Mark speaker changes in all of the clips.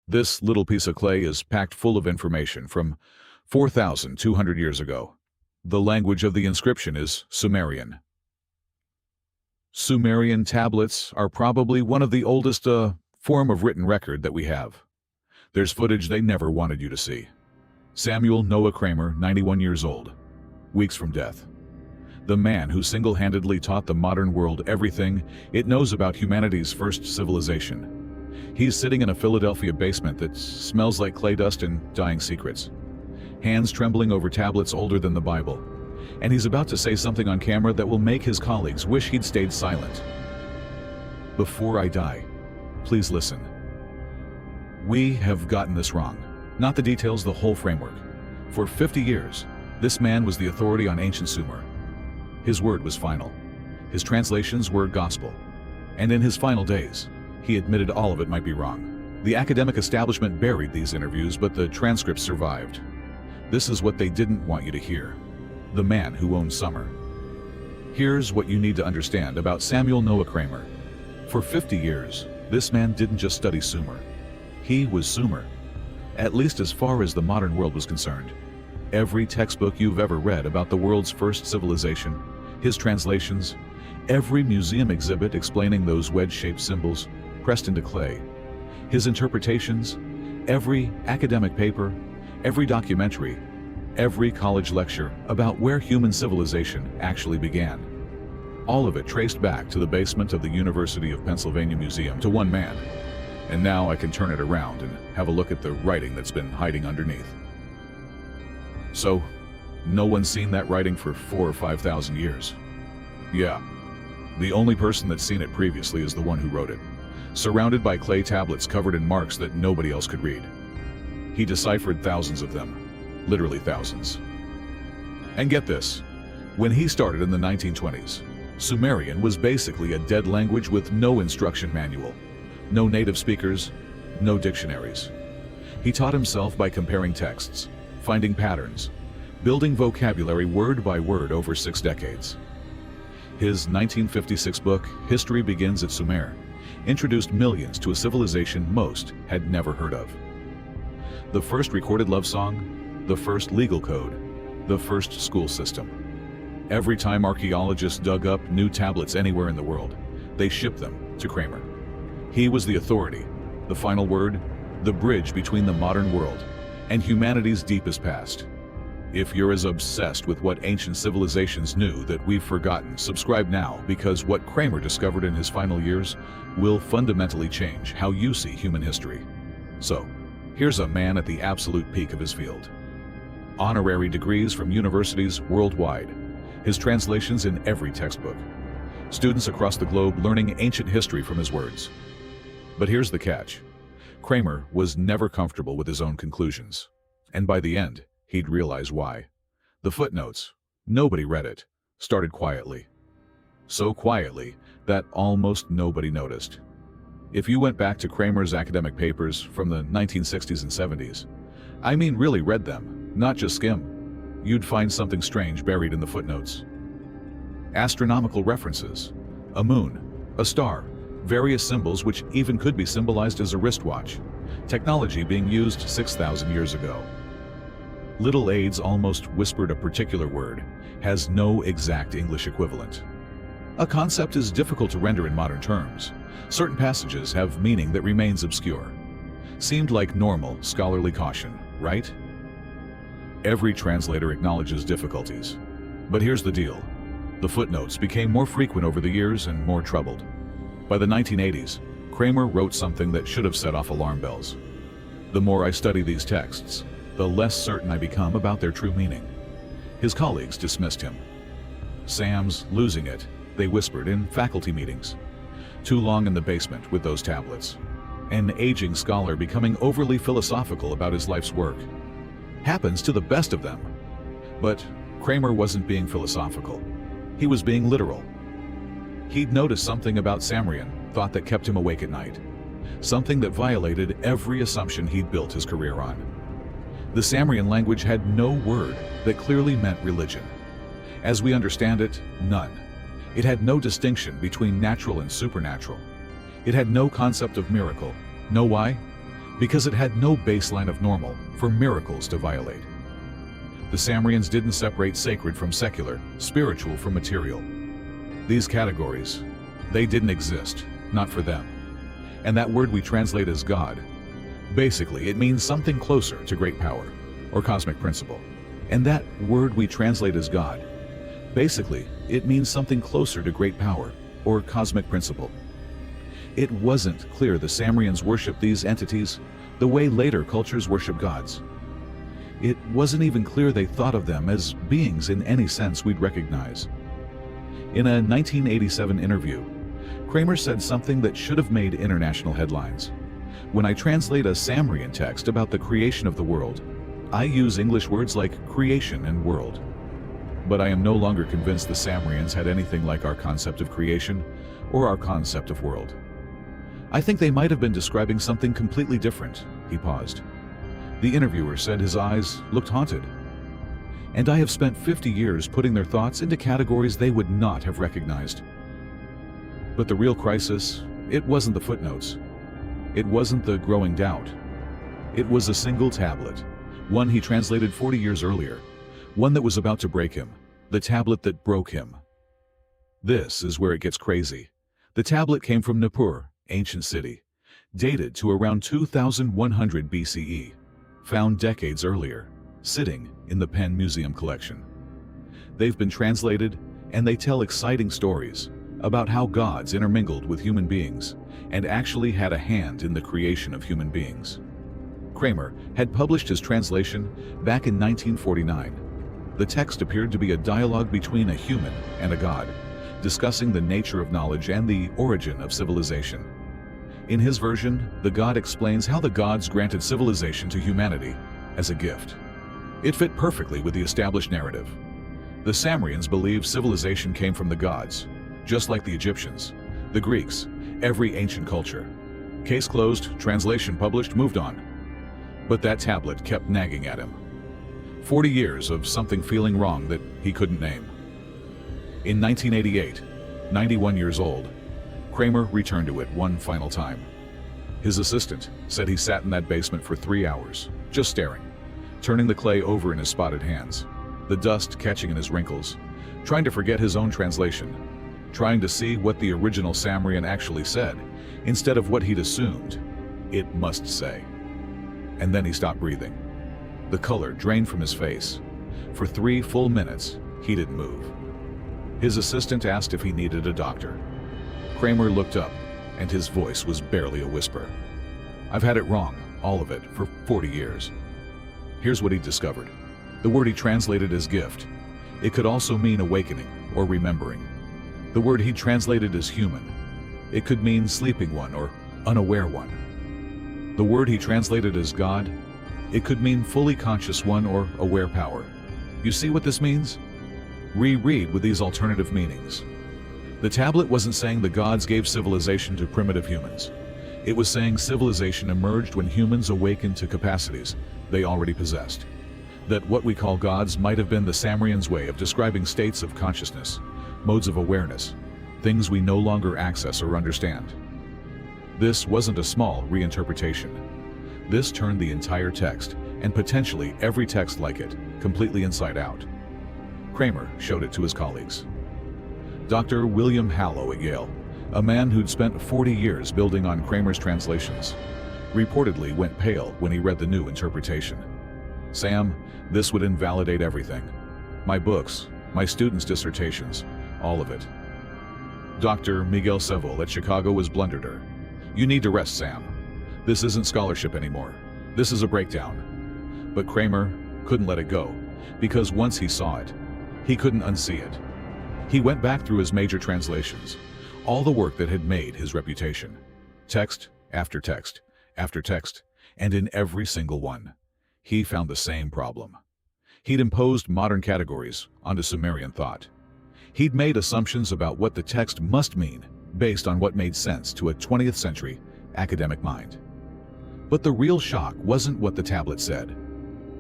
Speaker 1: This little piece of clay is packed full of information from 4,200 years ago. The language of the inscription is Sumerian. Sumerian tablets are probably one of the oldest form of written record that we have. There's footage they never wanted you to see. Samuel Noah Kramer, 91 years old, weeks from death. The man who single-handedly taught the modern world everything it knows about humanity's first civilization. He's sitting in a Philadelphia basement that smells like clay dust and dying secrets. Hands trembling over tablets older than the Bible. And he's about to say something on camera that will make his colleagues wish he'd stayed silent. Before I die, please listen. We have gotten this wrong. Not the details, the whole framework. For 50 years, this man was the authority on ancient Sumer. His word was final. His translations were gospel. And in his final days, he admitted all of it might be wrong. The academic establishment buried these interviews, but the transcripts survived. This is what they didn't want you to hear. The man who owned Sumer. Here's what you need to understand about Samuel Noah Kramer. For 50 years, this man didn't just study Sumer. He was Sumer. At least as far as the modern world was concerned. Every textbook you've ever read about the world's first civilization, his translations, every museum exhibit explaining those wedge-shaped symbols pressed into clay, his interpretations, every academic paper, every documentary, every college lecture about where human civilization actually began. All of it traced back to the basement of the University of Pennsylvania Museum to one man. And now I can turn it around and have a look at the writing that's been hiding underneath. So, no one's seen that writing for 4,000 or 5,000 years. Yeah, the only person that's seen it previously is the one who wrote it, surrounded by clay tablets covered in marks that nobody else could read. He deciphered thousands of them, literally thousands. And get this, when he started in the 1920s, Sumerian was basically a dead language with no instruction manual, no native speakers, no dictionaries. He taught himself by comparing texts, finding patterns, building vocabulary word by word over 6 decades. His 1956 book, History Begins at Sumer, introduced millions to a civilization most had never heard of. The first recorded love song, the first legal code, the first school system. Every time archaeologists dug up new tablets anywhere in the world, they shipped them to Kramer. He was the authority, the final word, the bridge between the modern world and humanity's deepest past. If you're as obsessed with what ancient civilizations knew that we've forgotten, subscribe now, because what Kramer discovered in his final years will fundamentally change how you see human history. So, here's a man at the absolute peak of his field. Honorary degrees from universities worldwide, his translations in every textbook. Students across the globe learning ancient history from his words. But here's the catch. Kramer was never comfortable with his own conclusions. And by the end, he'd realize why. The footnotes, nobody read it, started quietly. So quietly that almost nobody noticed. If you went back to Kramer's academic papers from the 1960s and 70s, I mean really read them, not just skim, you'd find something strange buried in the footnotes. Astronomical references, a moon, a star, various symbols which even could be symbolized as a wristwatch, technology being used 6,000 years ago. Little aids almost whispered a particular word, has no exact English equivalent. A concept is difficult to render in modern terms. Certain passages have meaning that remains obscure. Seemed like normal, scholarly caution, right? Every translator acknowledges difficulties. But here's the deal. The footnotes became more frequent over the years and more troubled. By the 1980s, Kramer wrote something that should have set off alarm bells. The more I study these texts, the less certain I become about their true meaning. His colleagues dismissed him. Sam's losing it, they whispered in faculty meetings. Too long in the basement with those tablets. An aging scholar becoming overly philosophical about his life's work. Happens to the best of them. But Kramer wasn't being philosophical. He was being literal. He'd noticed something about Sumerian, thought that kept him awake at night. Something that violated every assumption he'd built his career on. The Sumerian language had no word that clearly meant religion. As we understand it, none. It had no distinction between natural and supernatural. It had no concept of miracle. Know why? because it had no baseline of normal for miracles to violate. The Sumerians didn't separate sacred from secular, spiritual from material. These categories, they didn't exist, not for them. And that word we translate as God, basically it means something closer to great power, or cosmic principle. And that word we translate as God, basically it means something closer to great power, or cosmic principle. It wasn't clear the Sumerians worshipped these entities the way later cultures worship gods. It wasn't even clear they thought of them as beings in any sense we'd recognize. In a 1987 interview, Kramer said something that should have made international headlines. When I translate a Sumerian text about the creation of the world, I use English words like creation and world. But I am no longer convinced the Sumerians had anything like our concept of creation or our concept of world. I think they might have been describing something completely different. He paused. The interviewer said his eyes looked haunted. And I have spent 50 years putting their thoughts into categories they would not have recognized. But the real crisis, it wasn't the footnotes. It wasn't the growing doubt. It was a single tablet, one he translated 40 years earlier, one that was about to break him, the tablet that broke him. This is where it gets crazy. The tablet came from Nippur, ancient city, dated to around 2100 BCE, found decades earlier, sitting in the Penn Museum collection. They've been translated, and they tell exciting stories about how gods intermingled with human beings and actually had a hand in the creation of human beings. Kramer had published his translation back in 1949. The text appeared to be a dialogue between a human and a god, discussing the nature of knowledge and the origin of civilization. In his version, the god explains how the gods granted civilization to humanity as a gift. It fit perfectly with the established narrative. The Sumerians believed civilization came from the gods, just like the Egyptians, the Greeks, every ancient culture. Case closed, translation published, moved on. But that tablet kept nagging at him. 40 years of something feeling wrong that he couldn't name. In 1988, 91 years old, Kramer returned to it one final time. His assistant said he sat in that basement for 3 hours, just staring, turning the clay over in his spotted hands, the dust catching in his wrinkles, trying to forget his own translation, trying to see what the original Sumerian actually said, instead of what he'd assumed it must say. And then he stopped breathing. The color drained from his face. For 3 full minutes, he didn't move. His assistant asked if he needed a doctor. Kramer looked up, and his voice was barely a whisper. I've had it wrong, all of it, for 40 years. Here's what he discovered. The word he translated as gift. It could also mean awakening or remembering. The word he translated as human. It could mean sleeping one or unaware one. The word he translated as God. It could mean fully conscious one or aware power. You see what this means? Reread with these alternative meanings. The tablet wasn't saying the gods gave civilization to primitive humans. It was saying civilization emerged when humans awakened to capacities they already possessed. That what we call gods might have been the Sumerians' way of describing states of consciousness, modes of awareness, things we no longer access or understand. This wasn't a small reinterpretation. This turned the entire text, and potentially every text like it, completely inside out. Kramer showed it to his colleagues. Dr. William Hallow at Yale, a man who'd spent 40 years building on Kramer's translations, reportedly went pale when he read the new interpretation. Sam, this would invalidate everything. My books, my students' dissertations, all of it. Dr. Miguel Seville at Chicago was blundered her. You need to rest, Sam. This isn't scholarship anymore. This is a breakdown. But Kramer couldn't let it go, because once he saw it, he couldn't unsee it. He went back through his major translations, all the work that had made his reputation. Text after text after text, and in every single one, he found the same problem. He'd imposed modern categories onto Sumerian thought. He'd made assumptions about what the text must mean based on what made sense to a 20th century academic mind. But the real shock wasn't what the tablet said.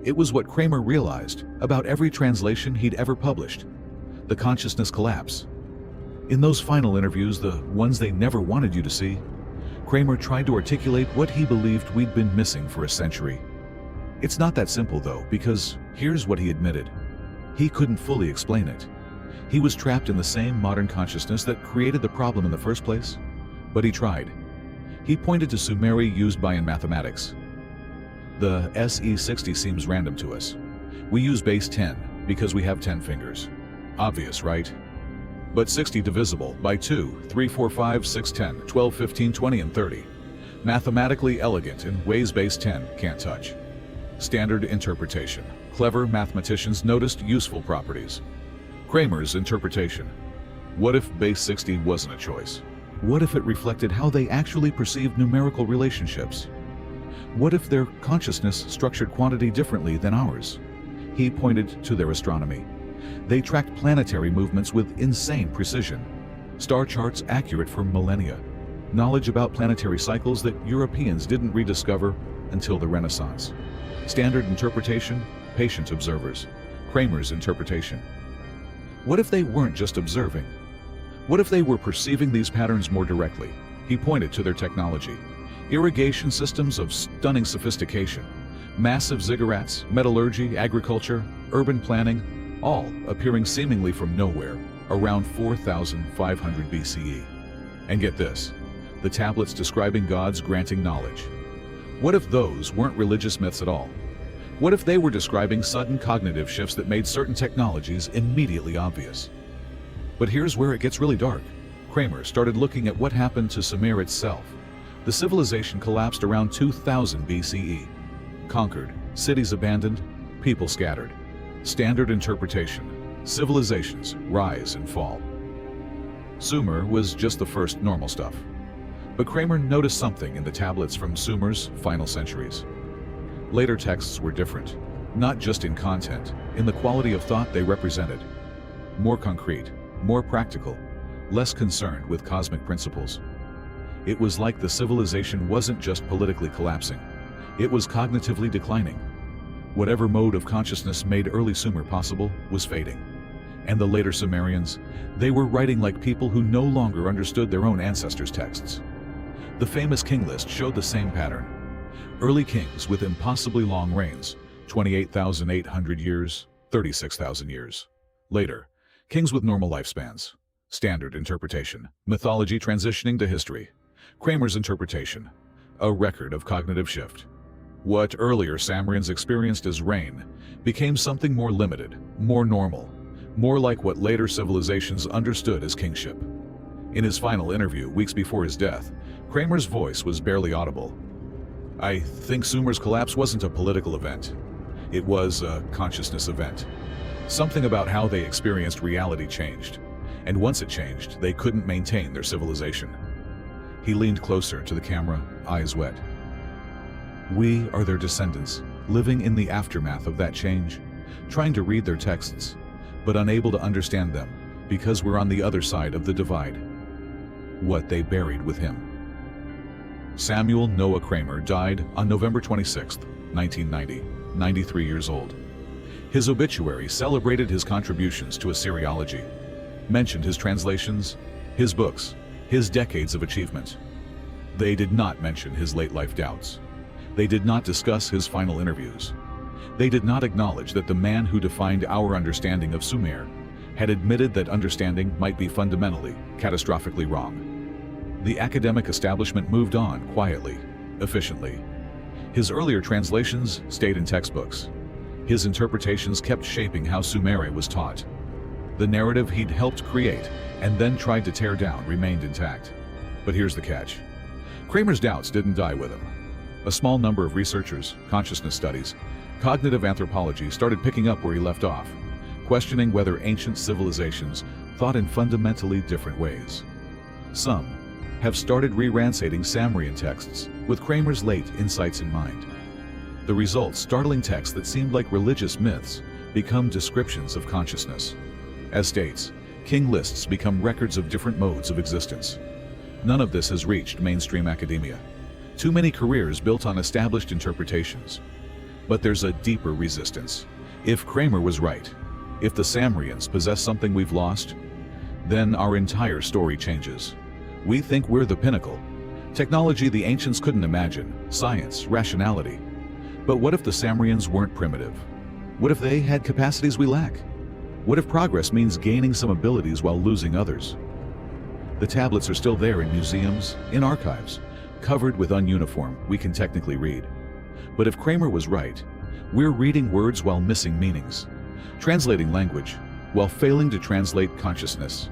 Speaker 1: It was what Kramer realized about every translation he'd ever published. The consciousness collapse. In those final interviews, the ones they never wanted you to see, Kramer tried to articulate what he believed we'd been missing for a century. It's not that simple though, because here's what he admitted. He couldn't fully explain it. He was trapped in the same modern consciousness that created the problem in the first place, but he tried. He pointed to Sumeri used by in mathematics. The SE60 seems random to us. We use base 10 because we have 10 fingers. Obvious, right? But 60 divisible by 2, 3, 4, 5, 6, 10, 12, 15, 20, and 30. Mathematically elegant in ways base 10 can't touch. Standard interpretation. Clever mathematicians noticed useful properties. Kramer's interpretation. What if base 60 wasn't a choice? What if it reflected how they actually perceived numerical relationships? What if their consciousness structured quantity differently than ours? He pointed to their astronomy. They tracked planetary movements with insane precision. Star charts accurate for millennia. Knowledge about planetary cycles that Europeans didn't rediscover until the Renaissance. Standard interpretation, patient observers. Kramer's interpretation. What if they weren't just observing? What if they were perceiving these patterns more directly? He pointed to their technology. Irrigation systems of stunning sophistication. Massive ziggurats, metallurgy, agriculture, urban planning, all appearing seemingly from nowhere around 4,500 BCE. And get this, the tablets describing gods granting knowledge. What if those weren't religious myths at all? What if they were describing sudden cognitive shifts that made certain technologies immediately obvious? But here's where it gets really dark. Kramer started looking at what happened to Sumer itself. The civilization collapsed around 2000 BCE. Conquered, cities abandoned, people scattered. Standard interpretation. Civilizations rise and fall. Sumer was just the first normal stuff. But Kramer noticed something in the tablets from Sumer's final centuries. Later texts were different, not just in content, in the quality of thought they represented. More concrete, more practical, less concerned with cosmic principles. It was like the civilization wasn't just politically collapsing, it was cognitively declining. Whatever mode of consciousness made early Sumer possible was fading. And the later Sumerians, they were writing like people who no longer understood their own ancestors' texts. The famous king list showed the same pattern. Early kings with impossibly long reigns, 28,800 years, 36,000 years. Later, kings with normal lifespans. Standard interpretation. Mythology transitioning to history. Kramer's interpretation. A record of cognitive shift. What earlier Sumerians experienced as reign became something more limited, more normal, more like what later civilizations understood as kingship. In his final interview, weeks before his death, Kramer's voice was barely audible. I think Sumer's collapse wasn't a political event. It was a consciousness event. Something about how they experienced reality changed, and once it changed, they couldn't maintain their civilization. He leaned closer to the camera, eyes wet. We are their descendants, living in the aftermath of that change, trying to read their texts, but unable to understand them because we're on the other side of the divide. What they buried with him. Samuel Noah Kramer died on November 26, 1990, 93 years old. His obituary celebrated his contributions to Assyriology, mentioned his translations, his books, his decades of achievement. They did not mention his late-life doubts. They did not discuss his final interviews. They did not acknowledge that the man who defined our understanding of Sumer had admitted that understanding might be fundamentally, catastrophically wrong. The academic establishment moved on quietly, efficiently. His earlier translations stayed in textbooks. His interpretations kept shaping how Sumer was taught. The narrative he'd helped create and then tried to tear down remained intact. But here's the catch. Kramer's doubts didn't die with him. A small number of researchers, consciousness studies, cognitive anthropology started picking up where he left off, questioning whether ancient civilizations thought in fundamentally different ways. Some have started re-ransating Sumerian texts with Kramer's late insights in mind. The result, startling texts that seemed like religious myths become descriptions of consciousness. As states, king lists become records of different modes of existence. None of this has reached mainstream academia. Too many careers built on established interpretations. But there's a deeper resistance. If Kramer was right, if the Sumerians possess something we've lost, then our entire story changes. We think we're the pinnacle, Technology the ancients couldn't imagine, science, rationality. But what if the Sumerians weren't primitive? What if they had capacities we lack? What if progress means gaining some abilities while losing others? The tablets are still there in museums, in archives, covered with ununiform, we can technically read. But if Kramer was right, we're reading words while missing meanings, translating language while failing to translate consciousness.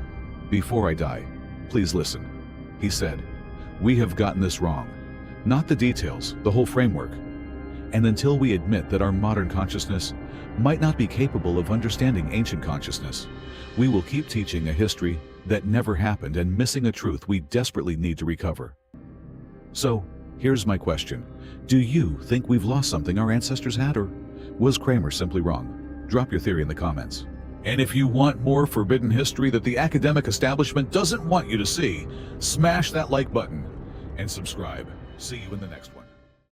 Speaker 1: Before I die, please listen. He said, we have gotten this wrong. Not the details, the whole framework. And until we admit that our modern consciousness might not be capable of understanding ancient consciousness, we will keep teaching a history that never happened and missing a truth we desperately need to recover. So, here's my question. Do you think we've lost something our ancestors had, or was Kramer simply wrong? Drop your theory in the comments. And if you want more forbidden history that the academic establishment doesn't want you to see, smash that like button and subscribe. See you in the next one.